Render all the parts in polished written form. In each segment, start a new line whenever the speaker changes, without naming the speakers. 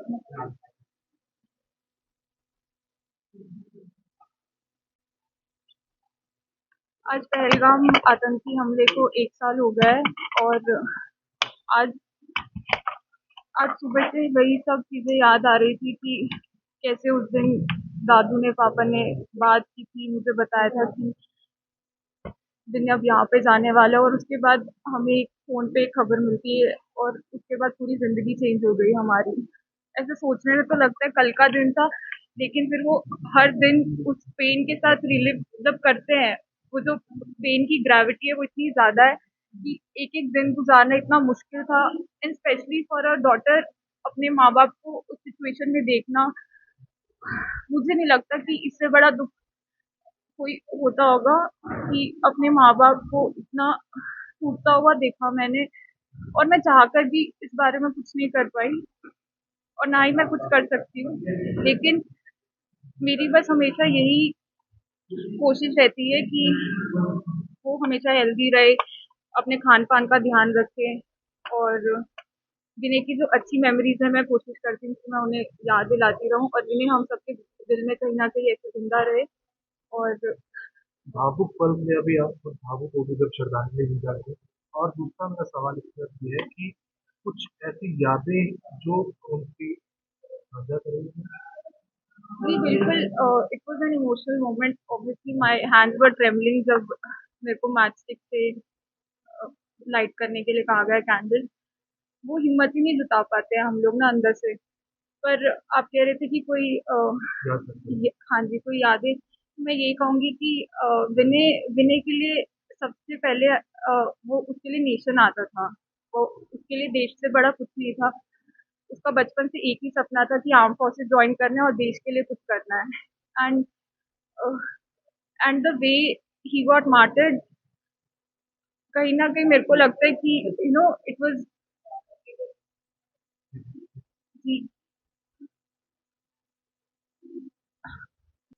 आज पहलगाम आतंकी हमले को 1 साल हो गया है और आज आज सुबह से वही सब चीज़ें याद आ रही थी कि कैसे उस दिन दादू ने पापा ने बात की थी, मुझे बताया था कि दिन अब यहाँ पे जाने वाला है और उसके बाद हमें एक फ़ोन पे एक खबर मिलती है और उसके बाद पूरी ज़िंदगी चेंज हो गई हमारी। ऐसे सोचने में तो लगता है कल का दिन था, लेकिन फिर वो हर दिन उस पेन के साथ रिलिव जब करते हैं, वो जो पेन की ग्रेविटी है वो इतनी ज़्यादा है कि एक-एक दिन गुज़ारना इतना मुश्किल था and specially for a daughter अपने माँ-बाप को उस सिचुएशन में देखना, मुझे नहीं लगता कि इससे बड़ा दुःख कोई होता होगा कि अपने माँ-बाप को इतना टूटता हुआ देखा मैंने और मैं चाहकर भी इस बारे में कुछ नहीं कर पाई और ना ही मैं कुछ कर सकती हूँ। लेकिन मेरी बस हमेशा यही कोशिश रहती है कि वो हमेशा हेल्दी रहे, अपने खान-पान का ध्यान रखे और जिन्हें की जो अच्छी मेमोरीज़ हैं मैं कोशिश करती हूँ कि मैं उन्हें याद दिलाती रहूँ और जिन्हें हम सबके दिल में कहीं न कहीं ऐसे ज़िंदा रहे और
भावुक पल में अभी आप भावुक हो गए जब श्रद्धांजलि दी जा रही है। और दूसरा मेरा सवाल इस तरफ ये है कि कुछ ऐसी यादें जो उनकी साझा करेंगे।
जी, बिल्कुल it was an emotional moment obviously my hands were trembling जब मेरे को मैच स्टिक से लाइट करने के लिए कहा गया कैंडल। वो हिम्मत ही नहीं जुटा पाते हैं हम लोग ना अंदर से। पर आप कह रहे थे कि कोई
याद करते
हाँ जी, कोई यादें मैं यही कहूँगी कि विनय विनय के लिए सबसे पहले वो उसके लिए नेशन आता था। वो उसके लिए देश से बड़ा कुछ नहीं था। उसका बचपन से एक ही सपना था कि आर्म्ड फोर्सेस जॉइन करना है और देश के लिए कुछ करना है। And and the way he got martyred कहीं न कहीं मेरे को लगता है कि इट वाज़ जी,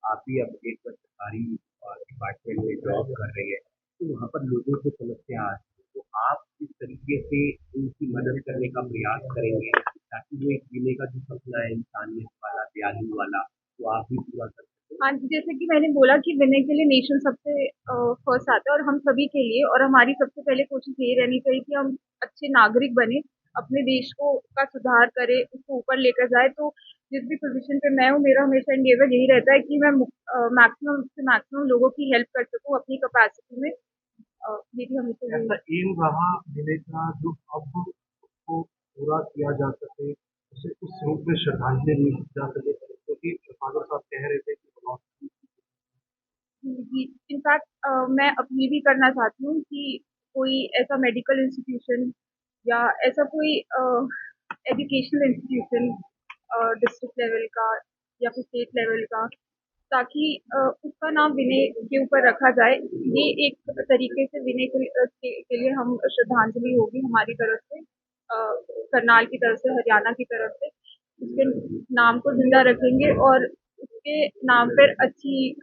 आप भी अब एक सरकारी डिपार्टमेंट में जॉब कर रही है, तो वहाँ पर लोगों को समस्या आती है, तो आप किस तरीके से उनकी मदद करने का प्रयास करेंगे ताकि वो एक जीने का जो सपना है इंसानियत वाला, दयालु वाला, वो आप भी पूरा कर सकें?
हाँ जी, जैसे कि मैंने बोला कि विनय के लिए नेशन सबसे फर्स्ट आता है और हम सभी के लिए और हमारी सबसे पहले कोशिश यही रहनी चाहिए कि हम अच्छे नागरिक बने, अपने देश को का सुधार करें, उसको ऊपर लेकर जाए। तो जिस भी पोज़ीशन पे मैं हूँ, मेरा हमेशा एंडेवर यही रहता है कि मैं मैक्सिमम से मैक्सिमम लोगों की हेल्प कर सकूँ अपनी कैपेसिटी में। मेरी हमेशा यही
ऐसा एम रहा मेरे का जो अब उसको पूरा किया जा सके, उसे उस रूप में श्रद्धांजलि दी जा सके, क्योंकि फादर साहब कह रहे थे कि
जी, इनफैक्ट मैं अपील भी करना चाहती हूँ कि कोई ऐसा मेडिकल इंस्टीट्यूशन या ऐसा कोई एजुकेशनल इंस्टीट्यूशन डिस्ट्रिक्ट लेवल का या फिर स्टेट लेवल का ताकि उसका नाम विनय के ऊपर रखा जाए। ये एक तरीके से विनय के लिए हम श्रद्धांजलि होगी हमारी तरफ से करनाल की तरफ से, हरियाणा की तरफ से। उसके नाम को ज़िंदा रखेंगे और उसके नाम पर अच्छी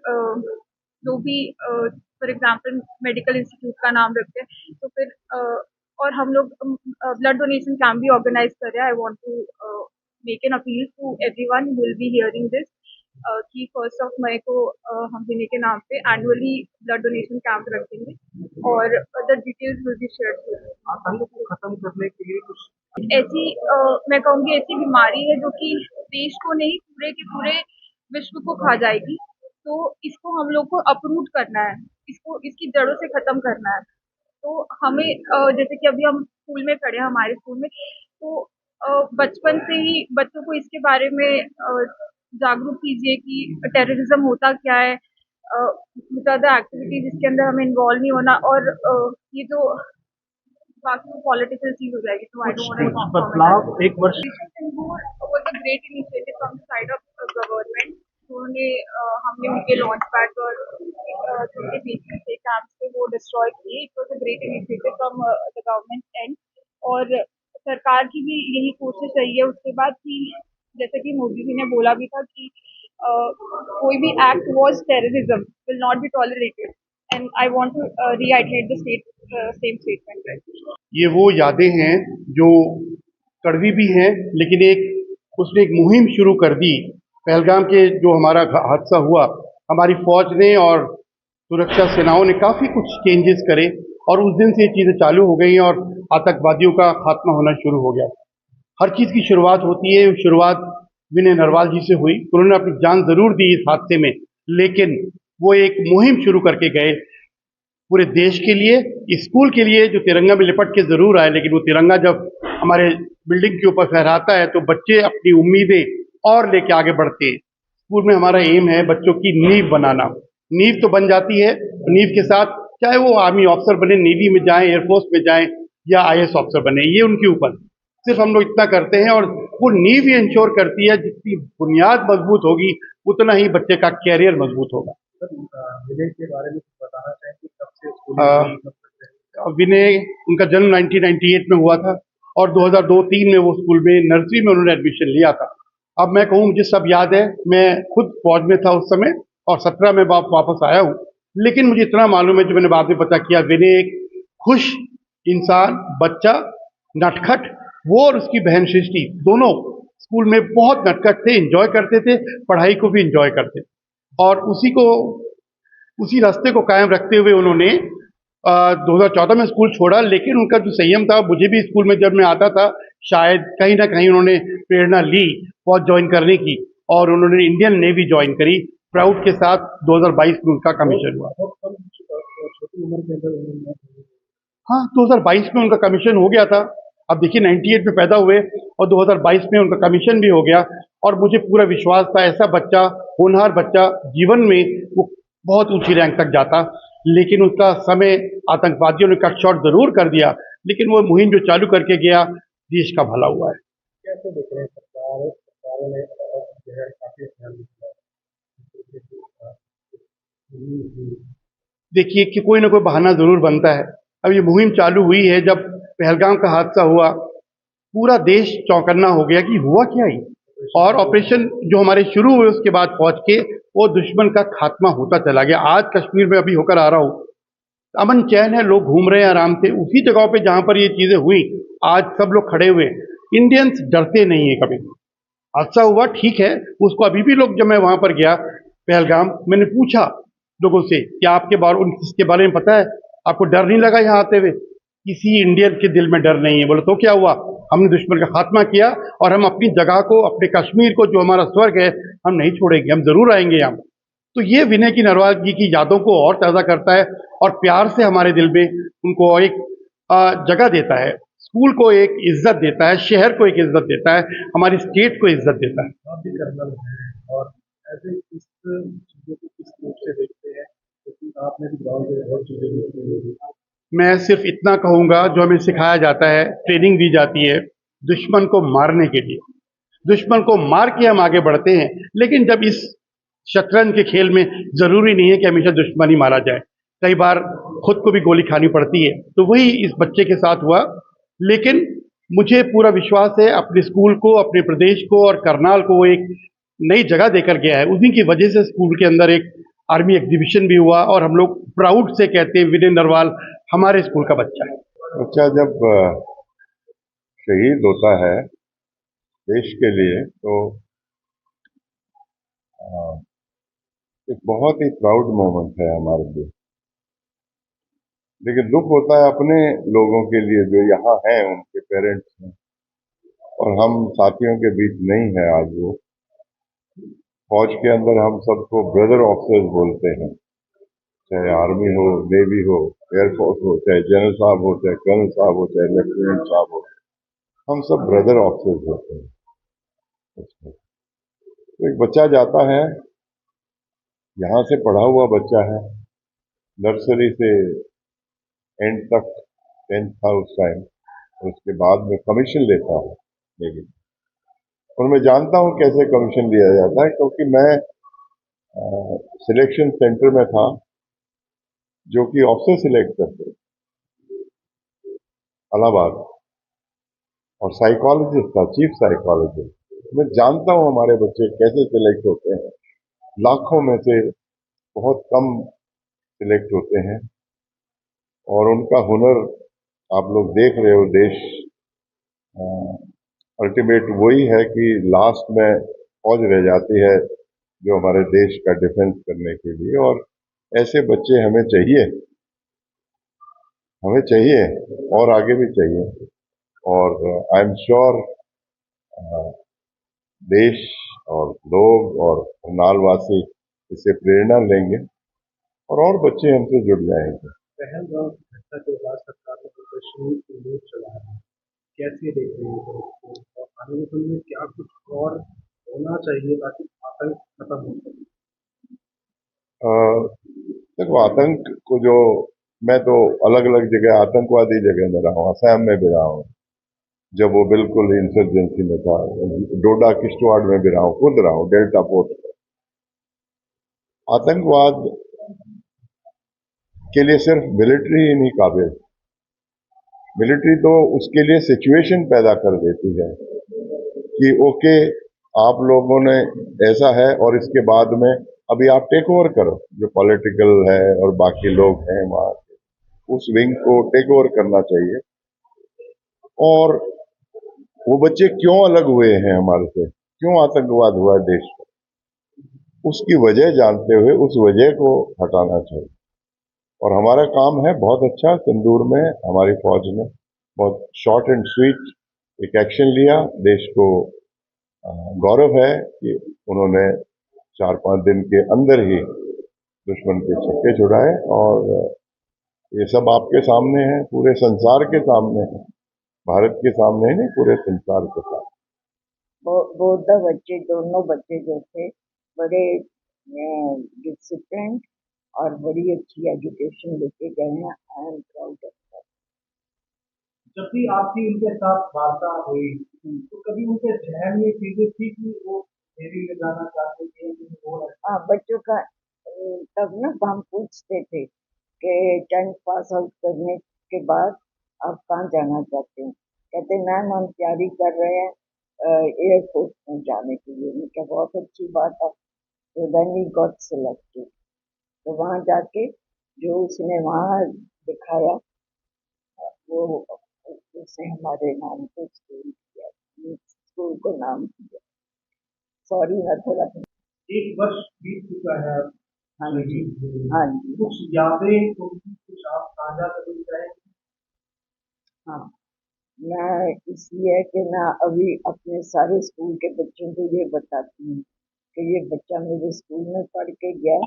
जो भी फॉर एग्ज़ाम्पल मेडिकल इंस्टीट्यूट का नाम रखते हैं, तो फिर और हम लोग ब्लड डोनेशन कैंप भी ऑर्गेनाइज़ कर रहे हैं। I want to make an appeal to everyone who will be hearing this कि 1st ऑफ मई को हम विनय के नाम पे एनुअली ब्लड डोनेशन कैंप रखेंगे और the details will be shared soon.
आतंक को खत्म करने के लिए कुछ
ऐसी मैं कहूँगी ऐसी बीमारी है जो कि देश को नहीं पूरे के पूरे विश्व को खा जाएगी। तो इसको हम लोग को अप्रूट करना है, इसको इसकी जड़ों से खत्म करना है। तो हमें जैसे कि अभी हम स्कूल में खड़े हैं हमारे स्कूल में, तो बचपन से ही बच्चों को इसके बारे में जागरूक कीजिए कि टेररिज्म होता क्या है, ज़्यादा एक्टिविटीज़ इसके अंदर हमें इन्वॉल्व नहीं होना और ये जो बाकी पॉलिटिकल चीज़ हो जाएगी तो आई
कुछ
डोंट वांट
कुछ
टू
बदलाव एक वर्ष
was a great initiative from the side of government. उन्होंने हमने उनके लॉन्च पैड और जो उनके बेसिक थे कैंप्स थे वो डिस्ट्रॉय किए। It was a great initiative from the government and और सरकार की भी यही कोशिश रही है उसके बाद कि जैसे कि मोदी जी ने बोला भी था कि कोई भी act towards terrorism will not be tolerated and I want to reiterate the same statement.
ये वो यादें हैं जो कड़वी भी हैं लेकिन एक उसने एक मुहिम शुरू कर दी। पहलगाम के जो हमारा हादसा हुआ, हमारी फौज ने और सुरक्षा सेनाओं ने काफ़ी कुछ चेंजेस करे और उस दिन से ये चीज़ें चालू हो गई और आतंकवादियों का खात्मा होना शुरू हो गया। हर चीज़ की शुरुआत होती है, शुरुआत विनय नरवाल जी से हुई। उन्होंने अपनी जान ज़रूर दी इस हादसे में, लेकिन वो एक मुहिम शुरू करके गए पूरे देश के लिए, स्कूल के लिए, जो तिरंगा में लिपट के ज़रूर आए, लेकिन वो तिरंगा जब हमारे बिल्डिंग के ऊपर फहराता है तो बच्चे अपनी उम्मीदें और लेके आगे बढ़ते हैं। स्कूल में हमारा एम है बच्चों की नींव बनाना। नींव तो बन जाती है, नींव के साथ चाहे वो आर्मी ऑफिसर बने, नेवी में जाएं, एयरफोर्स में जाएं या आईएएस ऑफिसर बने, ये उनके ऊपर। सिर्फ हम लोग इतना करते हैं और वो नींव ये इंश्योर करती है जितनी बुनियाद मजबूत होगी उतना ही बच्चे का कैरियर मजबूत होगा।
विनय के बारे में कुछ बताना चाहेंगे, कब से
आ,
स्कूल
विनय, उनका जन्म 1998 में हुआ था और 2002-3 में वो स्कूल में नर्सरी में उन्होंने एडमिशन लिया था। अब मैं कहूँ मुझे सब याद है, मैं खुद फौज में था उस समय और 17 में वापस आया हूँ, लेकिन मुझे इतना मालूम है जो मैंने बाद में पता किया, विनय एक खुश इंसान, बच्चा, नटखट, वो और उसकी बहन सृष्टि दोनों स्कूल में बहुत नटखट थे, एंजॉय करते थे, पढ़ाई को भी एंजॉय करते थे और उसी रास्ते को कायम रखते हुए उन्होंने 2014 में स्कूल छोड़ा। लेकिन उनका जो संयम था, मुझे भी स्कूल में जब मैं आता था शायद कहीं ना कहीं उन्होंने प्रेरणा ली फौज ज्वाइन करने की और उन्होंने इंडियन नेवी ज्वाइन करी प्राउड के साथ। 2022 में उनका कमीशन हुआ।
छोटी उम्र के अंदर
हाँ, 2022 में उनका कमीशन हो गया था। अब देखिए 98 में पैदा हुए और 2022 में उनका कमीशन भी हो गया और मुझे पूरा विश्वास था ऐसा बच्चा, होनहार बच्चा, जीवन में वो बहुत ऊंची रैंक तक जाता। लेकिन उसका समय आतंकवादियों ने कट शॉर्ट जरूर कर दिया, लेकिन वो मुहिम जो चालू करके गया, देश का भला हुआ है।
कैसे देख रहे हैं सरकारों ने जो है काफी ध्यान दिया है।
देखिए कि कोई ना कोई बहाना जरूर बनता है। अब ये मुहिम चालू हुई है, जब पहलगाम का हादसा हुआ पूरा देश चौकन्ना हो गया कि हुआ क्या ही, और ऑपरेशन जो हमारे शुरू हुए उसके बाद फौज के, वो दुश्मन का खात्मा होता चला गया। आज कश्मीर में अभी होकर आ रहा हूँ, अमन चैन है, लोग घूम रहे हैं आराम से उसी जगहों पे जहां पर ये चीजें हुई। आज सब लोग खड़े हुए, इंडियंस डरते नहीं है कभी। हादसा हुआ ठीक है, उसको अभी भी लोग, जब मैं वहां पर गया पहलगाम, मैंने पूछा लोगों से कि आपके बारे इसके बारे में पता है, आपको डर नहीं लगा यहाँ आते हुए? किसी इंडियन के दिल में डर नहीं है। बोले तो क्या हुआ, हमने दुश्मन का खात्मा किया और हम अपनी जगह को, अपने कश्मीर को जो हमारा स्वर्ग है, हम नहीं छोड़ेंगे, हम जरूर आएंगे यहाँ। तो ये विनय की नरवाल जी की यादों को और ताज़ा करता है और प्यार से हमारे दिल में उनको एक जगह देता है, स्कूल को एक इज्जत देता है, शहर को एक इज्जत देता है, हमारी स्टेट को इज्जत देता है।
आप भी कर्नल हैं और ऐसे इस चीज़ों को किस रूप से देखते हैं, क्योंकि आपने भी गाँव में बहुत चीज़ें देखी होंगी।
मैं सिर्फ इतना कहूंगा, जो हमें सिखाया जाता है, ट्रेनिंग दी जाती है दुश्मन को मारने के लिए, दुश्मन को मार के हम आगे बढ़ते हैं। लेकिन जब इस शतरंज के खेल में जरूरी नहीं है कि हमेशा दुश्मन ही मारा जाए, कई बार खुद को भी गोली खानी पड़ती है। तो वही इस बच्चे के साथ हुआ। लेकिन मुझे पूरा विश्वास है अपने स्कूल को, अपने प्रदेश को और करनाल को वो एक नई जगह देकर गया है। उन्हीं की वजह से स्कूल के अंदर एक आर्मी एग्जीबिशन भी हुआ और हम लोग प्राउड से कहते हैं विनय नरवाल हमारे स्कूल का बच्चा है।
बच्चा जब शहीद होता है देश के लिए तो एक बहुत ही प्राउड मोमेंट है हमारे लिए। लेकिन दुख होता है अपने लोगों के लिए जो यहाँ हैं, उनके पेरेंट्स हैं और हम साथियों के बीच नहीं है आज वो। फौज के अंदर हम सबको ब्रदर ऑफिसर्स बोलते हैं, चाहे आर्मी हो, नेवी हो, एयरफोर्स हो, चाहे जनरल साहब हो, चाहे कर्नल साहब हो, चाहे लेफ्टिनेंट साहब हो, हम सब ब्रदर ऑफिसर्स होते हैं। तो एक बच्चा जाता है, यहाँ से पढ़ा हुआ बच्चा है, नर्सरी से एंड तक 10th था उस टाइम, और उसके बाद में कमीशन लेता है नेवी। और मैं जानता हूँ कैसे कमीशन लिया जाता है, क्योंकि मैं सिलेक्शन सेंटर में था जो कि ऑफिसर सिलेक्ट करते इलाहाबाद, और साइकोलॉजिस्ट था, चीफ साइकोलॉजिस्ट। मैं जानता हूँ हमारे बच्चे कैसे सिलेक्ट होते हैं, लाखों में से बहुत कम सिलेक्ट होते हैं और उनका हुनर आप लोग देख रहे हो। देश अल्टीमेट वही है कि लास्ट में फौज रह जाती है जो हमारे देश का डिफेंस करने के लिए, और ऐसे बच्चे हमें चाहिए और आगे भी चाहिए। और आई एम श्योर देश और लोग और करनाल वासी इससे प्रेरणा लेंगे और बच्चे हमसे जुड़ जाएंगे।
पहलगाम की घटना के बाद सरकार ने कश्मीर की लूट चला है, कैसे देख रही है इसको? और आने वाले समय में क्या कुछ और होना चाहिए ताकि आतंक खत्म हो सके?
देखो, आतंक को जो मैं तो अलग अलग जगह आतंकवादी जगह में रहा हूँ, असम में भी रहा हूँ, जब वो बिल्कुल इंसर्जेंसी में था, डोडा किश्तवाड़ में भी रहा हूँ, खुद रहा हूँ डेल्टा पोर्ट पर। आतंकवाद के लिए सिर्फ मिलिट्री ही नहीं काबिल, मिलिट्री तो उसके लिए सिचुएशन पैदा कर देती है कि ओके, आप लोगों ने ऐसा है और इसके बाद में अभी आप टेक ओवर करो, जो पॉलिटिकल है और बाकी लोग हैं वहां, उस विंग को टेक ओवर करना चाहिए। और वो बच्चे क्यों अलग हुए हैं हमारे से, क्यों आतंकवाद हुआ है देश में, उसकी वजह जानते हुए उस वजह को हटाना चाहिए। और हमारा काम है बहुत अच्छा, सिंदूर में हमारी फौज ने बहुत शॉर्ट एंड स्वीट एक एक्शन लिया। देश को गौरव है कि उन्होंने 4-5 दिन के अंदर ही दुश्मन के छक्के छुड़ाए, और ये सब आपके सामने है, पूरे संसार के सामने है, भारत के सामने ही नहीं, पूरे संसार के सामने।
बोथ द बच्चे, दोनों बच्चे जो थे बड़े डिसिप्लिन और बड़ी अच्छी एजुकेशन लेके गए हैं। I am proud of that.
जब भी आपकी उनके साथ वार्ता हुई तो कभी उनके जहन में चीजें थी कि वो नेवी में जाना चाहते थे कि वो
हाँ, बच्चों का तब ना हम पूछते थे कि 10th पास आउट करने के बाद आप कहाँ जाना चाहते हैं? कहते मैम हम तैयारी कर रहे हैं एयरफोर्स में जाने के लिए। मैं क्या बहुत अच्छी बात है। तो देन ही गॉट सिलेक्टेड। तो वहाँ जाके जो उसने वहाँ दिखाया वो उसने हमारे नाम को स्कूल किया, स्कूल को नाम दिया। सॉरी मैं थोड़ा।
एक वर्ष बीत चुका है अब।
हाँ जी, हाँ जी,
कुछ यादें कुछ आप साझा करना चाहेंगे?
हाँ। मैं इसलिए कि मैं अभी अपने सारे स्कूल के बच्चों को ये बताती हूँ कि ये बच्चा मेरे स्कूल में पढ़ के गया,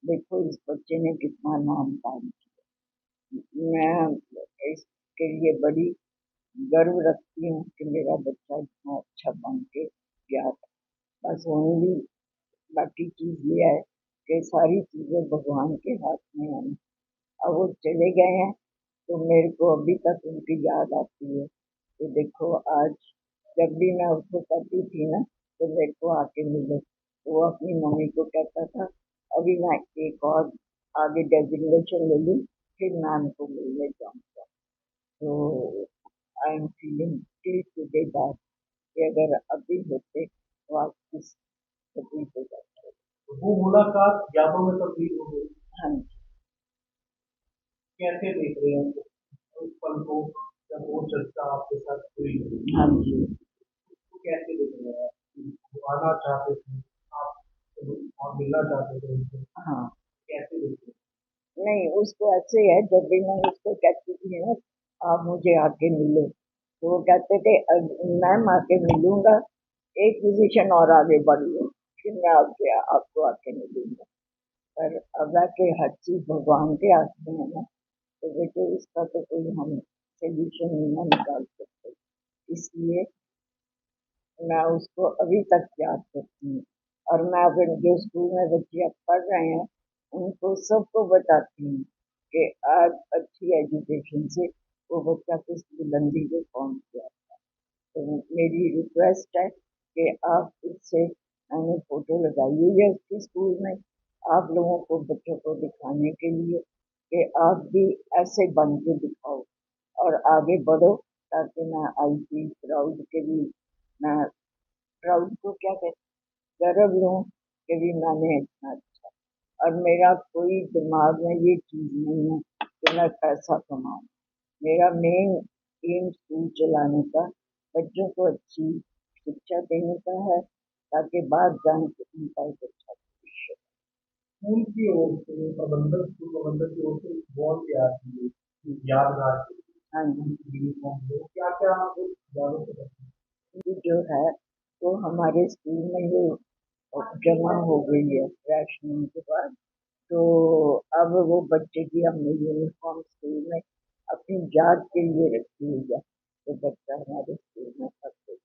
देखो इस बच्चे ने कितना नाम काम किया। मैं इसके लिए बड़ी गर्व रखती हूँ कि मेरा बच्चा इतना अच्छा बन के गया था। बस ओनली बाकी चीज ये है कि सारी चीजें भगवान के हाथ में हैं। अब वो चले गए हैं तो मेरे को अभी तक उनकी याद आती है कि देखो आज जब भी मैं उसको कहती थी ना तो मेरे को आके मिले, तो वो अपनी मम्मी को कहता था अभी मैं एक और आगे डेजिग्नेशन ले लूँ फिर मैम को मिलने जाऊँगा। तो I am feeling till today that कि अगर अभी होते तो आप किस तकलीफ हो जाते।
वो मुलाकात यादों में तब्दील हो गई।
हाँ जी,
कैसे देख रहे हैं उस पल को जब वो चर्चा आपके साथ हुई,
हाँ जी।
तो कैसे देख रहे हैं? वो आना चाहते थे आप और मिलना चाहते थे उनसे,
हाँ,
कैसे देख रहे हैं?
नहीं उसको ऐसे है, जब भी मैं उसको कहती थी ना आप मुझे आके मिलो तो वो कहते थे मैम आके मिलूंगा, एक पोजीशन और आगे बढ़ लो फिर मैं आपको आके मिलूंगा। पर अब के हर चीज भगवान के हाथ में है ना, तो बेटे उसका तो कोई हम सोल्यूशन नहीं ना निकाल सकते। इसलिए मैं उसको अभी तक याद करती हूँ। और मैं अगर जो स्कूल में बच्चे अब पढ़ रहे हैं उनको सबको बताती हूँ कि आज अच्छी एजुकेशन से वो बच्चा किस बुलंदी पे पहुंच गया। तो मेरी रिक्वेस्ट है कि आप इससे, मैंने फोटो लगाई हुई है उसके स्कूल में, आप लोगों को बच्चों को दिखाने के लिए कि आप भी ऐसे बन के दिखाओ और आगे बढ़ो, ताकि मैं आई फील प्राउड के भी, मैं प्राउड को क्या कहते, गर्व लूँ कि भी मैंने इतना अच्छा। और मेरा कोई दिमाग में ये चीज नहीं है कि मैं पैसा कमाऊँ। मेरा मेन एम स्कूल चलाने का बच्चों को अच्छी शिक्षा देने का है, ताकि बाहर जाने के उनका एक अच्छा भविष्य हो।
स्कूल की ओर से प्रबंधक स्कूल प्रबंधक की ओर से बॉल भी आती है यादगार
हाँ जी,
यूनिफॉर्म हो क्या क्या आप यादों से
ये जो है वो हमारे स्कूल में जो जमा हो गई है राशनिंग के बाद, तो अब वो बच्चे की हमने यूनिफॉर्म स्कूल में अपनी याद के लिए रखी हुई है, तो बच्चा हमारे स्कूल में पढ़ते
हैं